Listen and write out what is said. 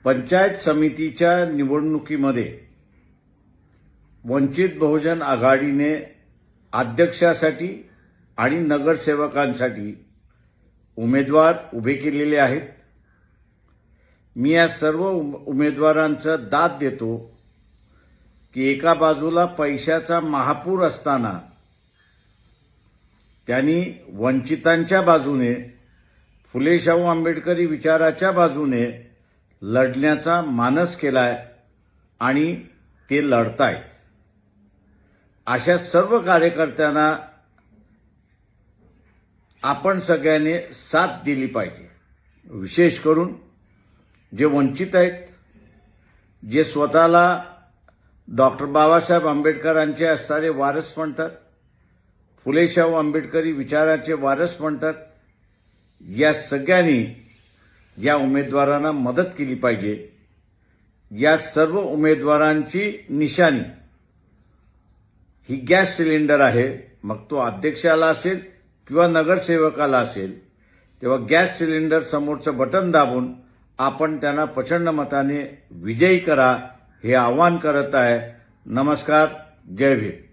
पंचायत समितीच्या निवडणुकीमध्ये वंचित बहुजन आघाडीने अध्यक्षासाठी आणि नगरसेवकांसाठी उमेदवार उभे केलेले आहेत। मी या सर्व उमेदवारांचं दाद देतो की एका बाजूला पैशाचा महापूर असताना त्यांनी वंचितांच्या बाजूने, फुले शाहू आंबेडकरी विचाराच्या बाजूने लढण्याचा मानस केलाय आणि ते लढतायत। अशा सर्व कार्यकर्त्यांना आपण सगळ्यांनी साथ दिली पाहिजे। विशेष करून जे वंचित आहेत, जे स्वतःला डॉक्टर बाबासाहेब आंबेडकरांचे असणारे वारस म्हणतात, फुले शाहू आंबेडकरी विचाराचे वारस म्हणतात, या सगळ्यांनी या उमेदवारांना मदत केली पाहिजे। या सर्व उमेदवारांची निशाणी ही गॅस सिलेंडर आहे। मग तो अध्यक्षाला असेल किंवा नगरसेवकाला असेल, तेव्हा गॅस सिलेंडर समोरचं बटन दाबून आपण त्यांना प्रचंड मताने विजयी करा हे आवाहन करत आहे। नमस्कार, जय भीम।